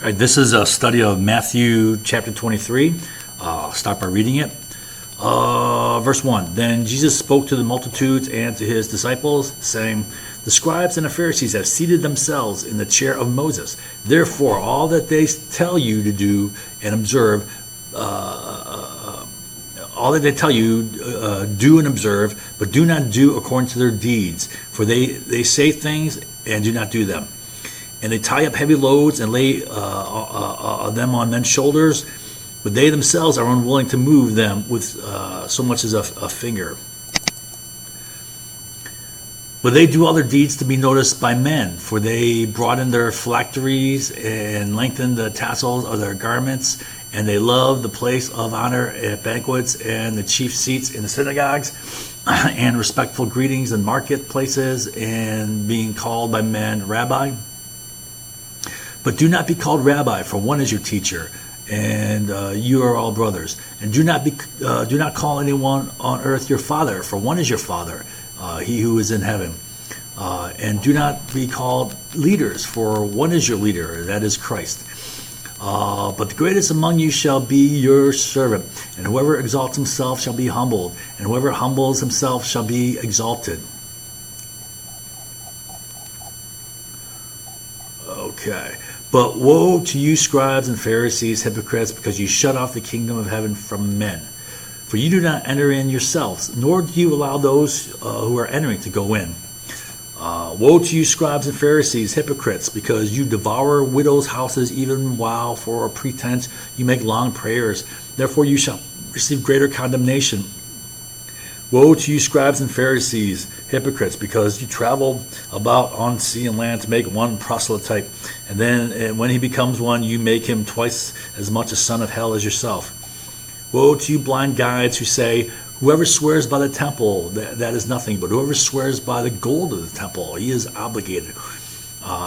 All right, this is a study of Matthew chapter 23. I'll start by reading it. Verse 1. Then Jesus spoke to the multitudes and to his disciples, saying, the scribes and the Pharisees have seated themselves in the chair of Moses. Therefore, all that they tell you to do and observe, all that they tell you, do and observe, but do not do according to their deeds. For they say things and do not do them. And they tie up heavy loads and lay them on men's shoulders, but they themselves are unwilling to move them with so much as a finger. But they do all their deeds to be noticed by men, for they broaden their phylacteries and lengthen the tassels of their garments, and they love the place of honor at banquets and the chief seats in the synagogues, and respectful greetings in marketplaces, and being called by men rabbi. But do not be called rabbi, for one is your teacher, and you are all brothers. And do not call anyone on earth your father, for one is your father, he who is in heaven. And do not be called leaders, for one is your leader, that is Christ. But the greatest among you shall be your servant, and whoever exalts himself shall be humbled, and whoever humbles himself shall be exalted. Okay. But woe to you, scribes and Pharisees, hypocrites, because you shut off the kingdom of heaven from men. For you do not enter in yourselves, nor do you allow those who are entering to go in. Woe to you, scribes and Pharisees, hypocrites, because you devour widows' houses, even while for a pretense you make long prayers. Therefore you shall receive greater condemnation. Woe to you, scribes and Pharisees, hypocrites, because you travel about on sea and land to make one proselyte, and then when he becomes one, you make him twice as much a son of hell as yourself. Woe to you, blind guides, who say, whoever swears by the temple, that is nothing, but whoever swears by the gold of the temple, he is obligated.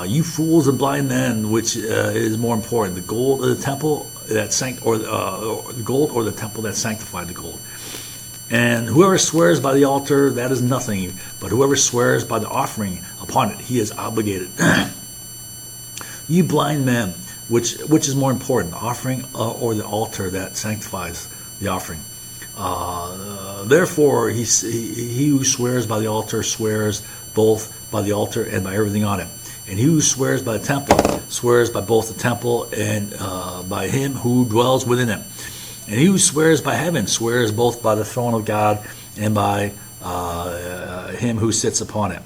You fools and blind men, which is more important, the gold of the temple that the gold or the temple that sanctified the gold? And whoever swears by the altar, that is nothing, but whoever swears by the offering upon it, he is obligated. You blind men, which is more important, the offering or the altar that sanctifies the offering? Therefore, he who swears by the altar swears both by the altar and by everything on it. And he who swears by the temple swears by both the temple and by him who dwells within it. And he who swears by heaven swears both by the throne of God and by him who sits upon it.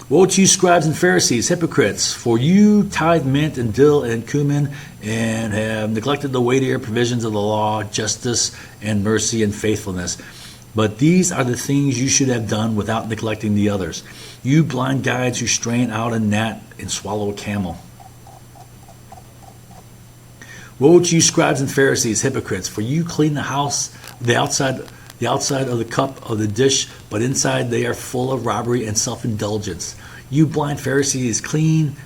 Woe to you, scribes and Pharisees, hypocrites, for you tithe mint and dill and cumin, and have neglected the weightier provisions of the law, justice and mercy and faithfulness. But these are the things you should have done without neglecting the others. You blind guides who strain out a gnat and swallow a camel. Woe to you, scribes and Pharisees, hypocrites, for you clean the house, the outside of the cup of the dish, but inside they are full of robbery and self-indulgence. You blind Pharisees,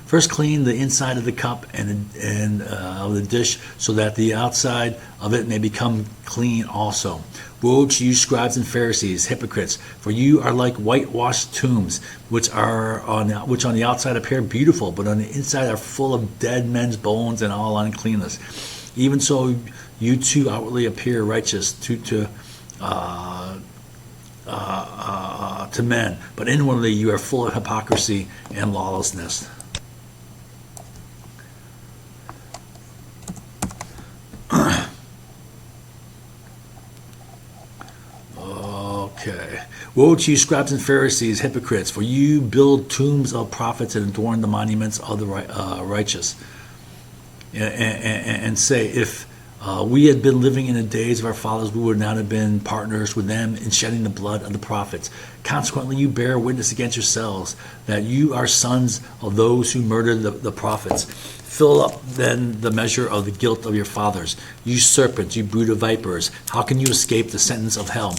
first clean the inside of the cup and of the dish, so that the outside of it may become clean also. Woe to you, scribes and Pharisees, hypocrites, for you are like whitewashed tombs, which on the outside appear beautiful, but on the inside are full of dead men's bones and all uncleanness. Even so, you too outwardly appear righteous to men, but inwardly you are full of hypocrisy and lawlessness. Okay. Woe to you, scribes and Pharisees, hypocrites, for you build tombs of prophets and adorn the monuments of the righteous. And say, if we had been living in the days of our fathers, we would not have been partners with them in shedding the blood of the prophets. Consequently, you bear witness against yourselves that you are sons of those who murdered the prophets. Fill up then the measure of the guilt of your fathers. You serpents, you brood of vipers, how can you escape the sentence of hell?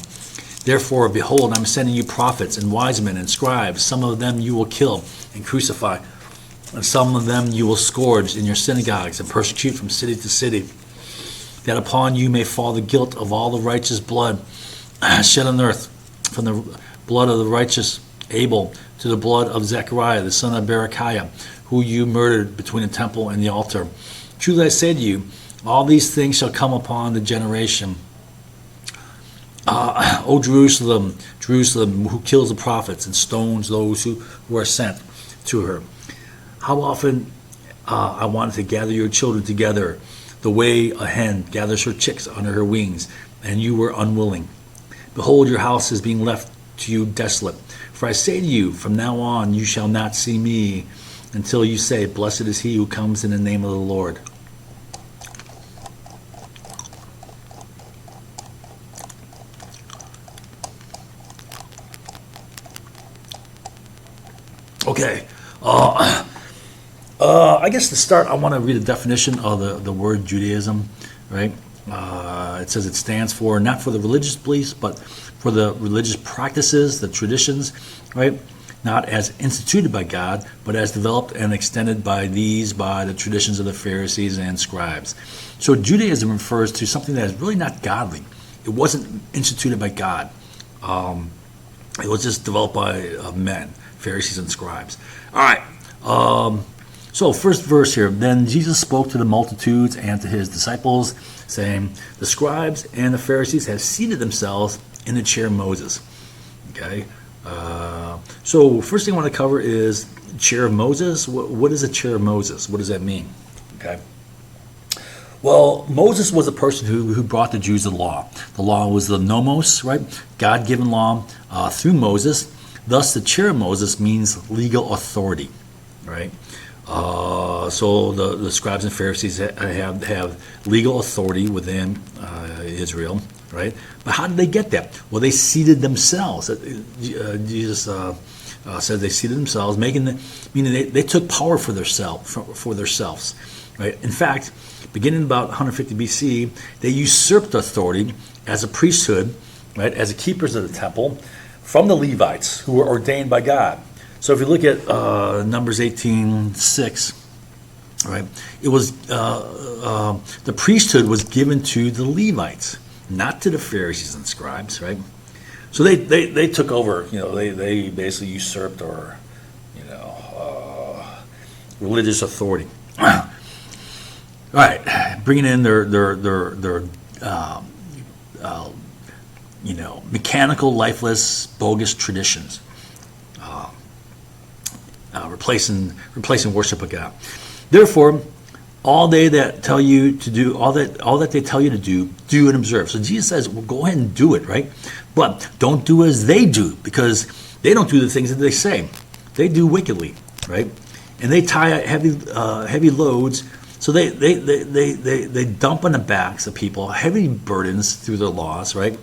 Therefore, behold, I'm sending you prophets and wise men and scribes. Some of them you will kill and crucify, and some of them you will scourge in your synagogues and persecute from city to city, that upon you may fall the guilt of all the righteous blood shed on earth, from the blood of the righteous Abel to the blood of Zechariah, the son of Berechiah, who you murdered between the temple and the altar. Truly I say to you, all these things shall come upon the generation. O Jerusalem, Jerusalem, who kills the prophets and stones those who are sent to her. How often I wanted to gather your children together, the way a hen gathers her chicks under her wings, and you were unwilling. Behold, your house is being left to you desolate. For I say to you, from now on you shall not see me until you say, Blessed is he who comes in the name of the Lord. Okay. I guess to start, I want to read a definition of the word Judaism, right? It says it stands for, not for the religious beliefs, but for the religious practices, the traditions, right? Not as instituted by God, but as developed and extended by the traditions of the Pharisees and scribes. So Judaism refers to something that is really not godly. It wasn't instituted by God. It was just developed by men, Pharisees and scribes. All right. So first verse here. Then Jesus spoke to the multitudes and to his disciples, saying, the scribes and the Pharisees have seated themselves in the chair of Moses. Okay. So first thing I want to cover is chair of Moses. What is a chair of Moses? What does that mean? Okay. Well, Moses was a person who brought the Jews the law. The law was the nomos, right? God-given law through Moses. Thus, the chair of Moses means legal authority, right? So the scribes and Pharisees have legal authority within Israel, right? But how did they get that? Well, they seated themselves. Jesus said they seated themselves, meaning they took power for themselves, right? In fact, beginning about 150 BC, they usurped authority as a priesthood, right, as the keepers of the temple, from the Levites who were ordained by God. So if you look at Numbers 18:6, right, it was the priesthood was given to the Levites, not to the Pharisees and scribes, right? So they took over. They basically usurped religious authority. All right, bringing in their mechanical, lifeless, bogus traditions. Replacing worship of God. Therefore, all that they tell you to do and observe. So Jesus says, well, go ahead and do it, right? But don't do as they do, because they don't do the things that they say. They do wickedly, right? And they tie heavy loads. So they dump on the backs of people heavy burdens through their laws, right?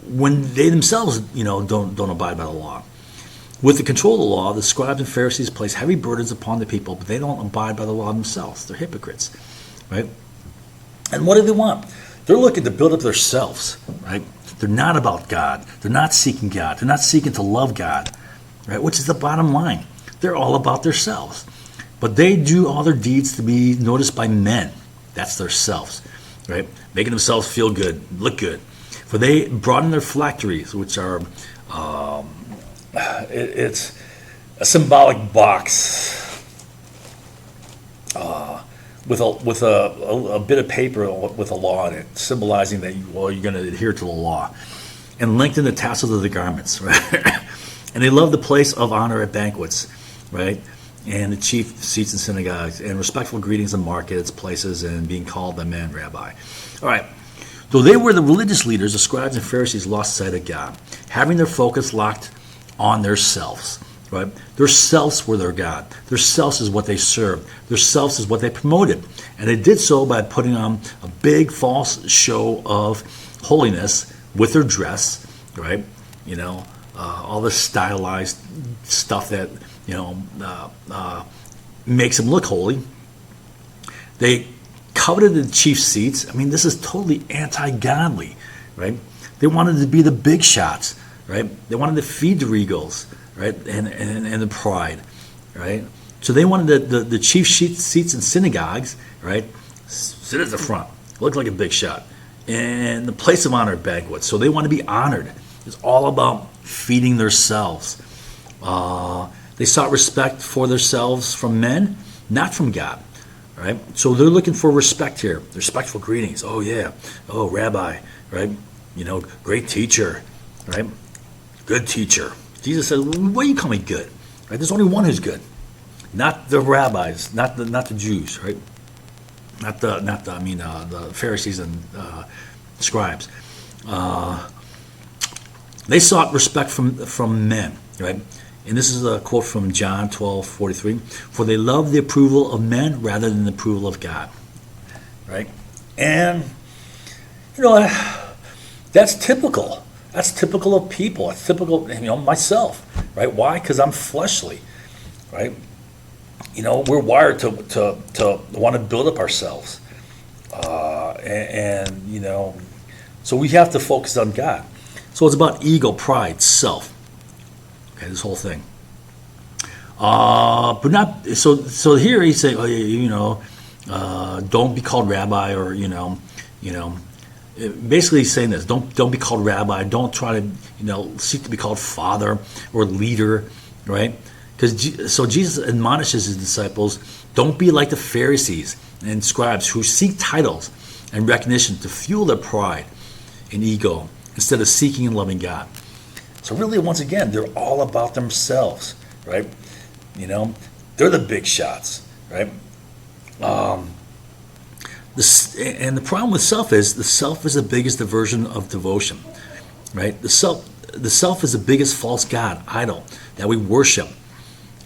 When they themselves, don't abide by the law. With the control of the law, the scribes and Pharisees place heavy burdens upon the people, but they don't abide by the law themselves. They're hypocrites, right? And what do they want? They're looking to build up themselves, right? They're not about God. They're not seeking God. They're not seeking to love God, right? Which is the bottom line. They're all about themselves. But they do all their deeds to be noticed by men. That's their selves, right? Making themselves feel good, look good. For they brought in their phylacteries, which are... it's a symbolic box with a bit of paper with a law in it, symbolizing that you're going to adhere to the law, and lengthen the tassels of the garments, right? And they love the place of honor at banquets, right? And the chief seats in synagogues, and respectful greetings in markets, places, and being called by men rabbi. All right. Though they were the religious leaders, the scribes and Pharisees lost sight of God, having their focus locked on their selves, right? Their selves were their God. Their selves is what they served. Their selves is what they promoted. And they did so by putting on a big false show of holiness with their dress, right? All the stylized stuff that, makes them look holy. They coveted the chief seats. I mean, this is totally anti-godly, right? They wanted to be the big shots, right? They wanted to feed the regals, right? And the pride, right? So they wanted the chief seats in synagogues, right? Sit at the front, look like a big shot, in the place of honor banquets. So they want to be honored. It's all about feeding themselves. They sought respect for themselves from men, not from God. Right? So they're looking for respect here. Respectful greetings. Oh yeah. Oh, rabbi. Right? Great teacher. Right? Good teacher. Jesus said, "Why you call me good?" Right? There's only one who's good, not the rabbis, not the Jews. Right? Not the Pharisees and scribes. They sought respect from men. Right? And this is a quote from John 12:43. For they love the approval of men rather than the approval of God. Right? And, that's typical. That's typical of people. It's typical, myself. Right? Why? Because I'm fleshly. Right? We're wired to want to build up ourselves. So we have to focus on God. So it's about ego, pride, self. Okay, this whole thing. But not so here he's saying, don't be called rabbi, or basically he's saying this, don't be called rabbi, don't try to seek to be called father or leader, right? So Jesus admonishes his disciples, don't be like the Pharisees and scribes who seek titles and recognition to fuel their pride and ego instead of seeking and loving God. So really, once again, they're all about themselves, right? They're the big shots, right? And the problem with self is the self is the biggest diversion of devotion, right? The self is the biggest false god, idol that we worship,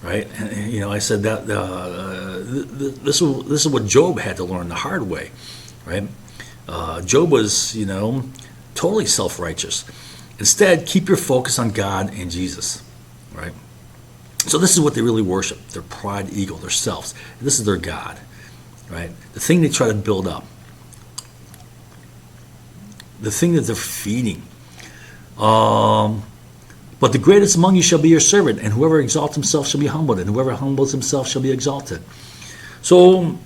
right? And, I said that this is what Job had to learn the hard way, right? Job was, totally self-righteous. Instead, keep your focus on God and Jesus, right? So this is what they really worship, their pride, ego, their selves. This is their God, right? The thing they try to build up. The thing that they're feeding. But the greatest among you shall be your servant, and whoever exalts himself shall be humbled, and whoever humbles himself shall be exalted. So,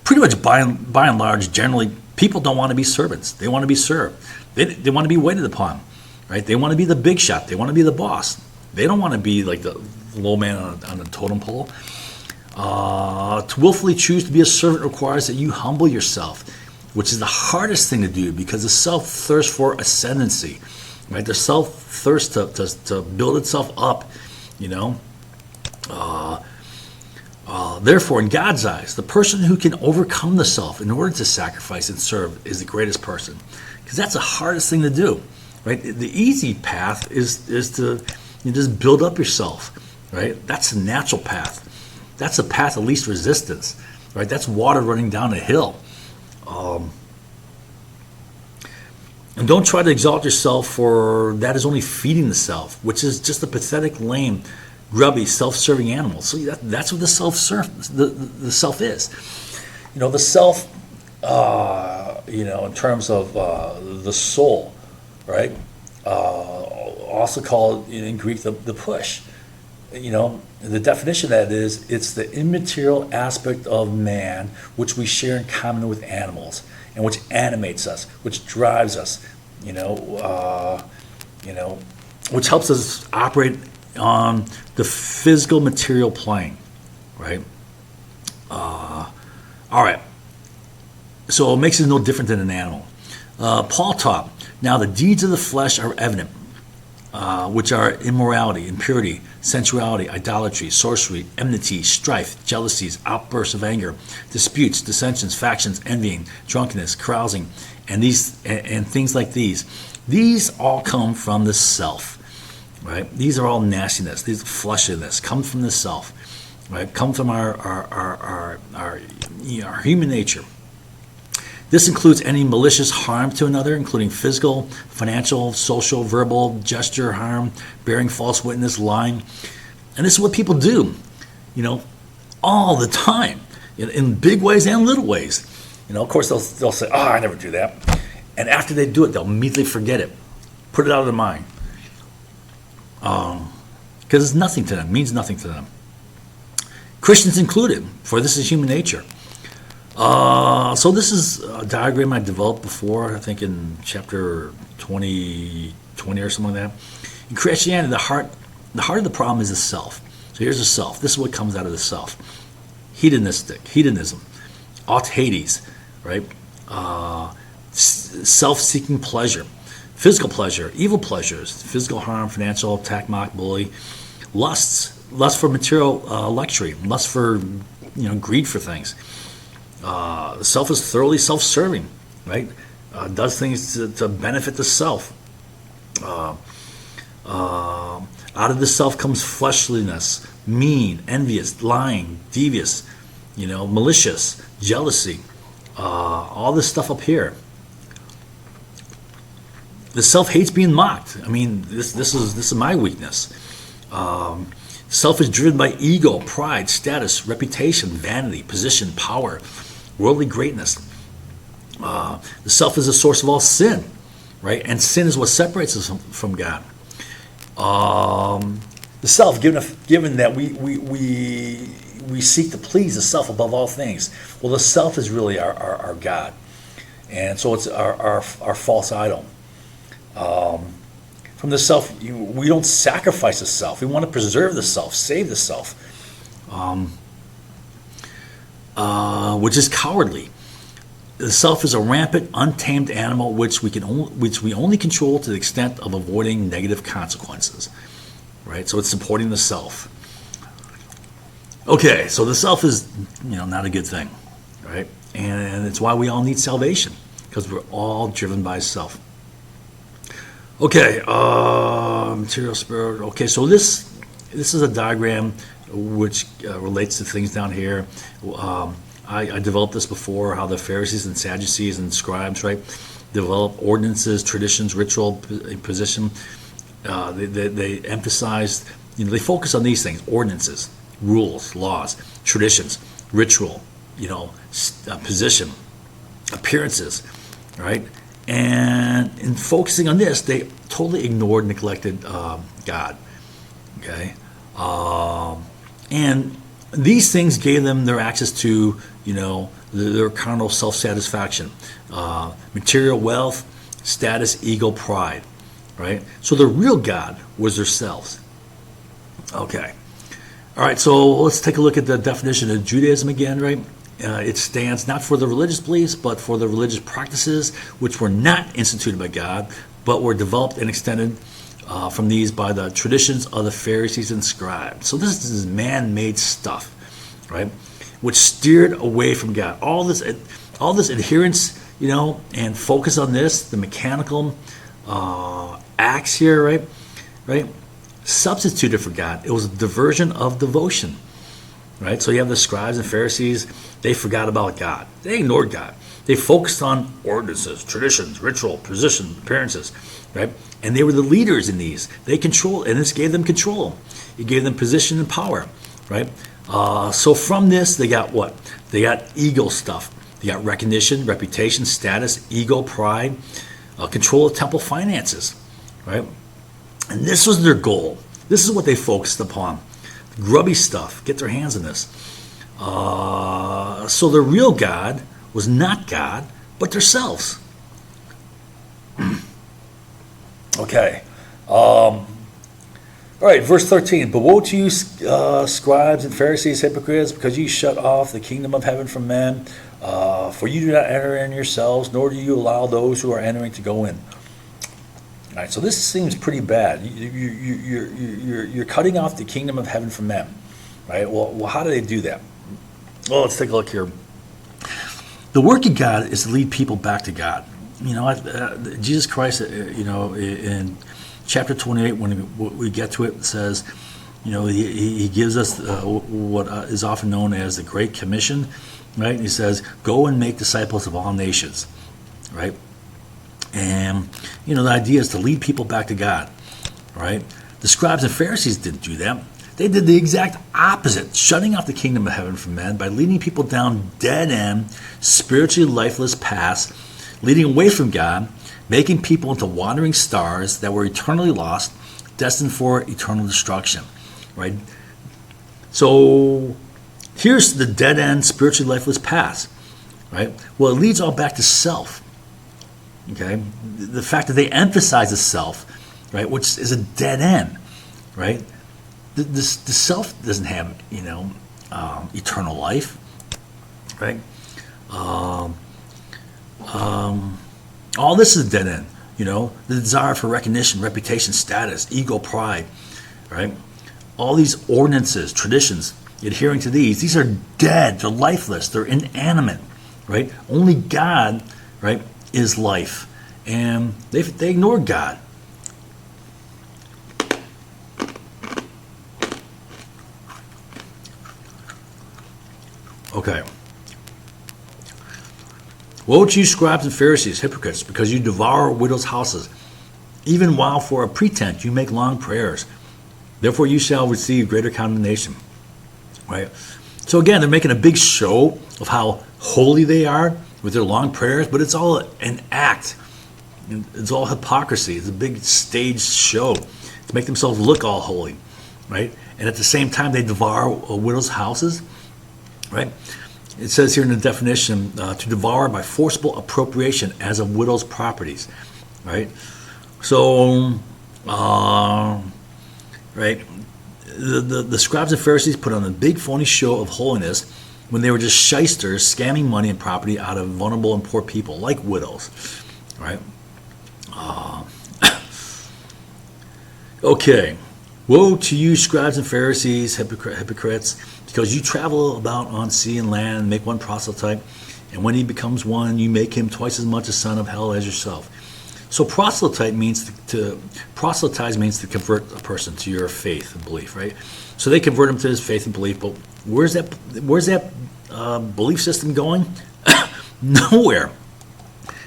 pretty much by and large, generally, people don't want to be servants. They want to be served. They want to be waited upon, right? They want to be the big shot. They want to be the boss. They don't want to be like the low man on the totem pole. To willfully choose to be a servant requires that you humble yourself, which is the hardest thing to do because the self thirsts for ascendancy, right? The self thirsts to build itself up, Therefore, in God's eyes, the person who can overcome the self in order to sacrifice and serve is the greatest person, because that's the hardest thing to do, right? The easy path is to just build up yourself, right? That's the natural path. That's the path of least resistance, right? That's water running down a hill. And don't try to exalt yourself, for that is only feeding the self, which is just a pathetic, lame, grubby, self-serving animal. So that's what the self is. The self, in terms of the soul, right? Also called in Greek the push. The definition of that is it's the immaterial aspect of man which we share in common with animals and which animates us, which drives us, which helps us operate on the physical material plane, right? All right. So it makes us no different than an animal. Paul taught, now the deeds of the flesh are evident, which are immorality, impurity, sensuality, idolatry, sorcery, enmity, strife, jealousies, outbursts of anger, disputes, dissensions, factions, envying, drunkenness, carousing, and things like these. These all come from the self. Right? These are all nastiness. These fleshliness come from the self. Right? Come from our human nature. This includes any malicious harm to another, including physical, financial, social, verbal, gesture harm, bearing false witness, lying. And this is what people do, all the time, in big ways and little ways. Of course, they'll say, "Oh, I never do that," and after they do it, they'll immediately forget it, put it out of their mind. Because it's nothing to them, means nothing to them. Christians included, for this is human nature. So this is a diagram I developed before, I think in chapter 20 or something like that. In Christianity, the heart of the problem is the self. So here's the self. This is what comes out of the self. Hedonism, aut-hades, right? Self-seeking pleasure, physical pleasure, evil pleasures, physical harm, financial attack, mock, bully, lust for material luxury, lust for greed for things. The self is thoroughly self-serving, right? Does things to benefit the self. Out of the self comes fleshliness, mean, envious, lying, devious, malicious, jealousy, all this stuff up here. The self hates being mocked. I mean, this is my weakness. Self is driven by ego, pride, status, reputation, vanity, position, power, worldly greatness. The self is the source of all sin, right? And sin is what separates us from God. The self, given that we seek to please the self above all things, well, the self is really our God, and so it's our false idol. From the self, we don't sacrifice the self. We want to preserve the self, save the self, which is cowardly. The self is a rampant, untamed animal which we only control to the extent of avoiding negative consequences. Right? So it's supporting the self. Okay, so the self is not a good thing, right? And it's why we all need salvation, because we're all driven by self. Okay, material, spirit. Okay, so this is a diagram which relates to things down here. I developed this before, how the Pharisees and Sadducees and scribes, right, develop ordinances, traditions, ritual, position. They emphasized, they focus on these things: ordinances, rules, laws, traditions, ritual, position, appearances, right? And in focusing on this, they totally ignored, neglected God. Okay, and these things gave them their access to, their carnal self-satisfaction, material wealth, status, ego, pride, right? So the real God was themselves. Okay. All right, so let's take a look at the definition of Judaism again, right? It stands not for the religious beliefs, but for the religious practices which were not instituted by God, but were developed and extended from these by the traditions of the Pharisees and scribes. So this is man-made stuff, right? Which steered away from God. All this adherence, and focus on this, the mechanical acts here, right? Substituted for God. It was a diversion of devotion, right? So you have the scribes and Pharisees. They forgot about God. They ignored God. They focused on ordinances, traditions, ritual, position, appearances, right? And they were the leaders in these. They controlled, and this gave them control. It gave them position and power, right? So from this, they got what? They got ego stuff. They got recognition, reputation, status, ego, pride, control of temple finances, right? And this was their goal. This is what they focused upon. Grubby stuff. Get their hands on this. So the real God was not God, but themselves. Okay. All right, verse 13. But woe to you, scribes and Pharisees, hypocrites, because you shut off the kingdom of heaven from men. For you do not enter in yourselves, nor do you allow those who are entering to go in. All right, so this seems pretty bad. You're cutting off the kingdom of heaven from men, right? Well, how do they do that? Well, let's take a look here. The work of God is to lead people back to God. Jesus Christ, in chapter 28, when we get to it, says, he gives us what is often known as the Great Commission, right? And he says, go and make disciples of all nations, right? And, the idea is to lead people back to God, right? The scribes and Pharisees didn't do that. They did the exact opposite, shutting off the kingdom of heaven from men by leading people down dead-end, spiritually lifeless paths, leading away from God, making people into wandering stars that were eternally lost, destined for eternal destruction, right? So Here's the dead end, spiritually lifeless path, right? Well, it leads all back to self. Okay, the fact that they emphasize the self, right, which is a dead end, right? The self doesn't have, eternal life, right? All this is a dead end, the desire for recognition, reputation, status, ego, pride, right? All these ordinances, traditions, adhering to these are dead, they're lifeless, they're inanimate, right? Only God, right, is life. And they ignore God. Okay. Woe to you, scribes and Pharisees, hypocrites, because you devour widows' houses, even while for a pretense you make long prayers. Therefore you shall receive greater condemnation. Right? So again, they're making a big show of how holy they are with their long prayers, but it's all an act. It's all hypocrisy. It's a big staged show to make themselves look all holy, right? And at the same time, they devour widows' houses, right? It says here in the definition, to devour by forcible appropriation as of widows' properties, right? So, right, the scribes and Pharisees put on a big phony show of holiness when they were just shysters scamming money and property out of vulnerable and poor people, like widows, right? Okay. Woe to you, scribes and Pharisees, hypocrites, because you travel about on sea and land and make one proselyte, and when he becomes one, you make him twice as much a son of hell as yourself. So proselytize means to convert a person to your faith and belief, right? So they convert him to his faith and belief, but where's that belief system going? Nowhere.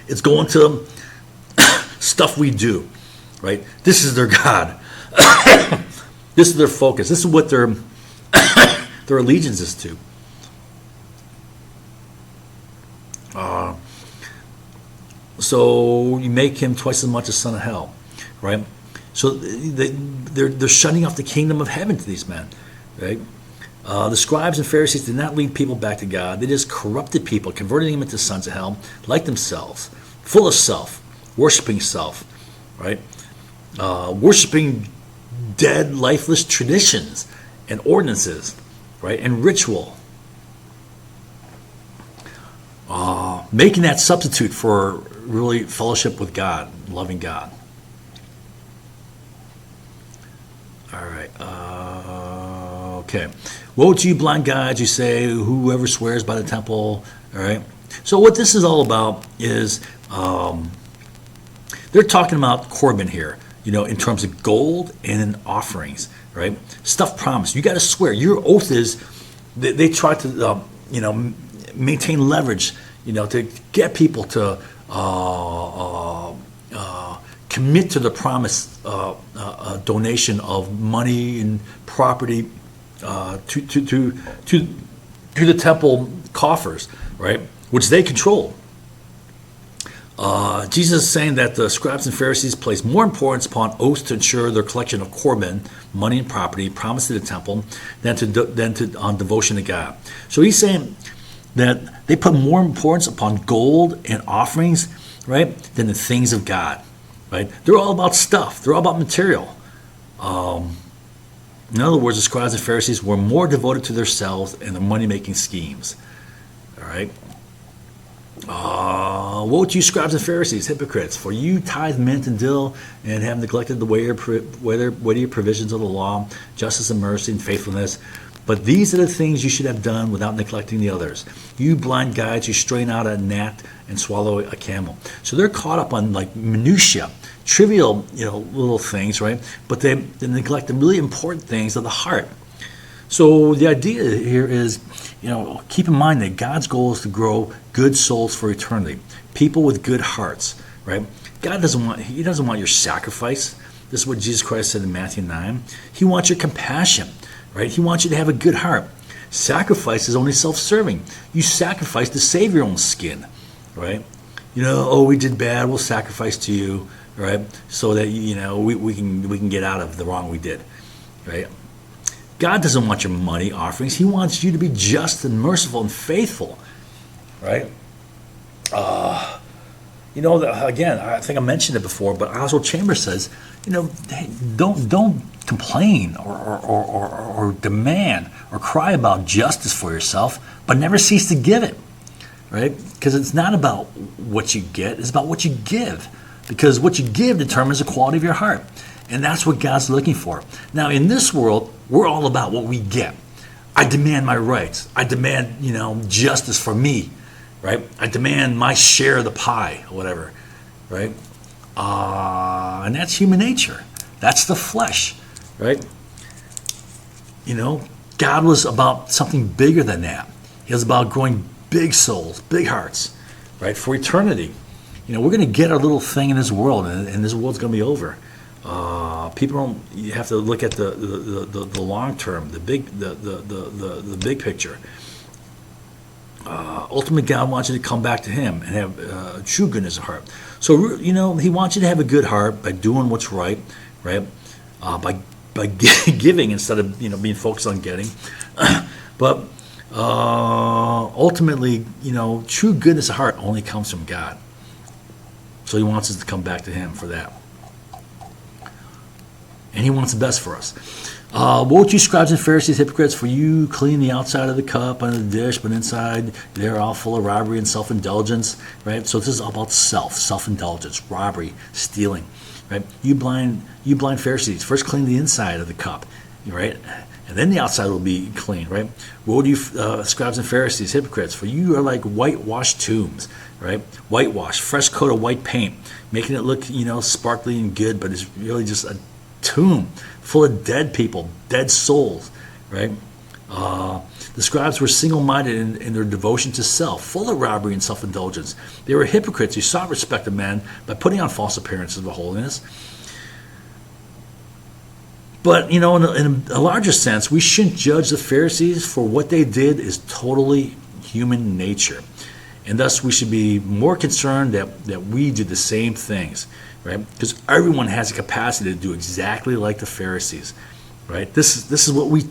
It's going to stuff we do, right? This is their God. This is their focus. This is what their allegiance is to. So you make him twice as much a son of hell, right? So they're shutting off the kingdom of heaven to these men, right? The scribes and Pharisees did not lead people back to God. They just corrupted people, converting them into sons of hell, like themselves, full of self, worshiping self, right? Worshiping dead, lifeless traditions and ordinances, right? And ritual. Making that substitute for really fellowship with God, loving God. All right. Okay. Woe to you, blind guides, you say, whoever swears by the temple. All right. So what this is all about is they're talking about Corban here, in terms of gold and in offerings, right? Stuff promised. You got to swear. Your oath is, they try to, maintain leverage, to get people to commit to the promised donation of money and property to the temple coffers, right? Which they control. Jesus is saying that the scribes and Pharisees place more importance upon oaths to ensure their collection of Corban, money and property promised to the temple, than on devotion to God. So he's saying that they put more importance upon gold and offerings, right, than the things of God, right? They're all about stuff. They're all about material. In other words, the scribes and Pharisees were more devoted to themselves and their money-making schemes, all right? Woe to you, scribes and Pharisees, hypocrites, for you tithe mint and dill and have neglected the weightier provisions of the law, justice and mercy and faithfulness. But these are the things you should have done without neglecting the others. You blind guides, you strain out a gnat and swallow a camel. So they're caught up on like minutia, trivial, little things, right? But they neglect the really important things of the heart. So the idea here is, keep in mind that God's goal is to grow good souls for eternity, people with good hearts, right? God doesn't want your sacrifice. This is what Jesus Christ said in Matthew 9. He wants your compassion, right? He wants you to have a good heart. Sacrifice is only self-serving. You sacrifice to save your own skin, right? We did bad, we'll sacrifice to you, right? So that we can get out of the wrong we did, right? God doesn't want your money offerings. He wants you to be just and merciful and faithful, right? Again, I think I mentioned it before, but Oswald Chambers says, hey, don't complain or demand or cry about justice for yourself, but never cease to give it, right? Because it's not about what you get, it's about what you give. Because what you give determines the quality of your heart. And that's what God's looking for. Now, in this world, we're all about what we get. I demand my rights. I demand, justice for me, right? I demand my share of the pie, or whatever, right? And that's human nature. That's the flesh, right? God was about something bigger than that. He was about growing big souls, big hearts, right, for eternity. We're going to get our little thing in this world, and this world's going to be over. People don't. You have to look at the long term, the big picture. Ultimately, God wants you to come back to Him and have true goodness of heart. So He wants you to have a good heart by doing what's right, right? By giving instead of being focused on getting, but ultimately, true goodness of heart only comes from God. So He wants us to come back to Him for that. And He wants the best for us. Woe to you, scribes and Pharisees, hypocrites, for you clean the outside of the cup and the dish, but inside they're all full of robbery and self-indulgence, right? So this is all about self-indulgence, robbery, stealing, right? You blind Pharisees, first clean the inside of the cup, right? And then the outside will be clean, right? Woe to you, scribes and Pharisees, hypocrites, for you are like whitewashed tombs, right? Whitewash, fresh coat of white paint, making it look, sparkly and good, but it's really just a tomb full of dead people, dead souls, right? The scribes were single-minded in their devotion to self, full of robbery and self-indulgence. They were hypocrites who sought respect of men by putting on false appearances of holiness. But, in a larger sense, we shouldn't judge the Pharisees for what they did is totally human nature. And thus, we should be more concerned that we do the same things, right? Because everyone has a capacity to do exactly like the Pharisees, right? This is what we,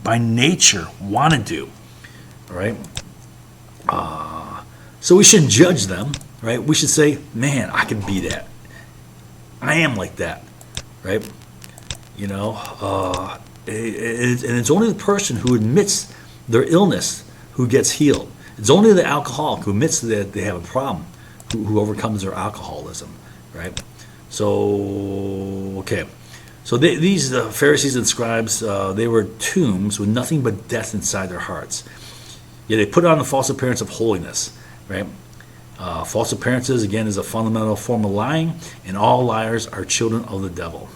by nature, want to do, all right? So we shouldn't judge them, right? We should say, man, I can be that. I am like that, right? And it's only the person who admits their illness who gets healed. It's only the alcoholic who admits that they have a problem who overcomes their alcoholism, right? So, okay. So these Pharisees and scribes, they were tombs with nothing but death inside their hearts. Yet they put on the false appearance of holiness, right? False appearances, again, is a fundamental form of lying, and all liars are children of the devil.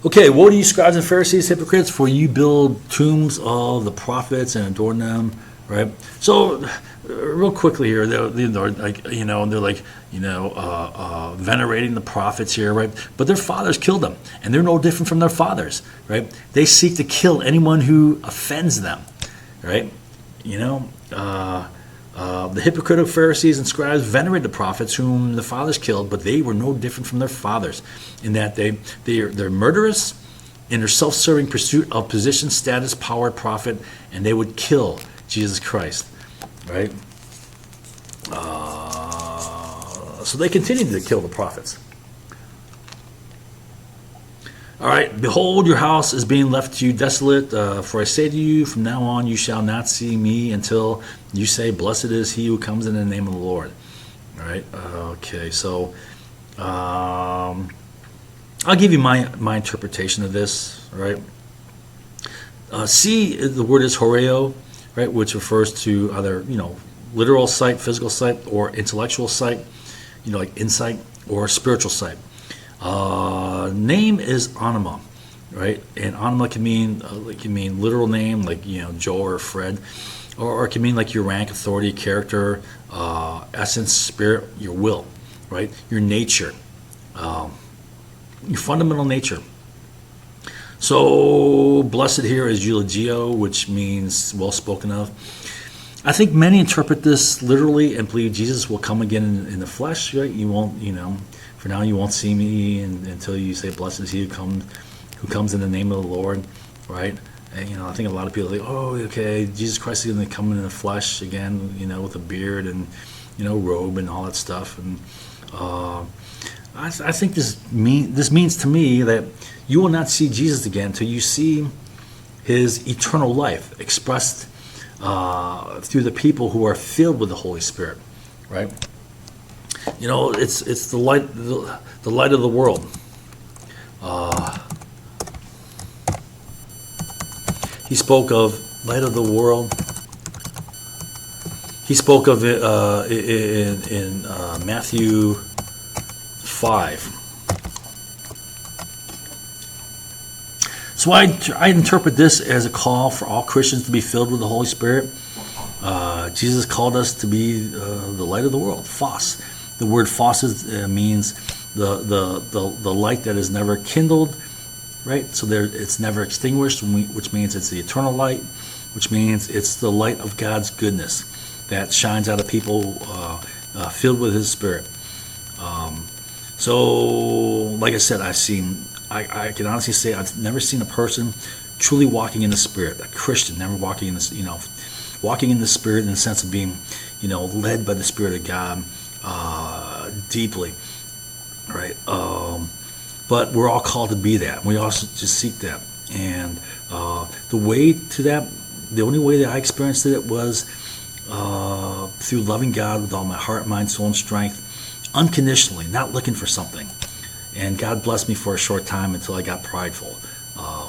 Okay, woe to you, scribes and Pharisees, hypocrites, for you build tombs of the prophets and adorn them, right? So, real quickly here, they're venerating the prophets here, right? But their fathers killed them, and they're no different from their fathers, right? They seek to kill anyone who offends them, right? The hypocritical Pharisees and scribes venerate the prophets whom the fathers killed, but they were no different from their fathers in that they're murderous in their self-serving pursuit of position, status, power, profit, and they would kill Jesus Christ, right? So they continued to kill the prophets. All right, behold, your house is being left to you desolate. For I say to you, from now on you shall not see me until you say, blessed is he who comes in the name of the Lord. All right, okay, so I'll give you my interpretation of this, all right? See, the word is horeo, right, which refers to either, literal sight, physical sight, or intellectual sight, like insight, or spiritual sight. Name is anima, right? And anima can mean literal name, like Joe or Fred, or it can mean like your rank, authority, character, essence, spirit, your will, right? Your nature, your fundamental nature. So blessed here is eulogio, which means well spoken of. I think many interpret this literally and believe Jesus will come again in the flesh. Right? You won't, for now you won't see me until you say, "Blessed is he who comes in the name of the Lord." Right? And I think a lot of people are like, "Oh, okay, Jesus Christ is going to come in the flesh again, with a beard and robe and all that stuff." And I think this means to me that you will not see Jesus again until you see his eternal life expressed through the people who are filled with the Holy Spirit, right? It's the light of the world. He spoke of light of the world. He spoke of it in Matthew 5. So I interpret this as a call for all Christians to be filled with the Holy Spirit. Jesus called us to be the light of the world, phos. The word phos means the light that is never kindled, right? So it's never extinguished, which means it's the eternal light, which means it's the light of God's goodness that shines out of people filled with His Spirit. So, like I said, I can honestly say I've never seen a person truly walking in the Spirit, a Christian, never walking in this, walking in the Spirit in the sense of being, led by the Spirit of God deeply, right? But we're all called to be that. We also just seek that, and the way to that, the only way that I experienced it was through loving God with all my heart, mind, soul, and strength, unconditionally, not looking for something. And God blessed me for a short time until I got prideful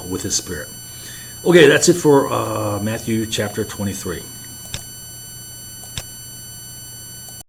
with His Spirit. Okay, that's it for Matthew chapter 23.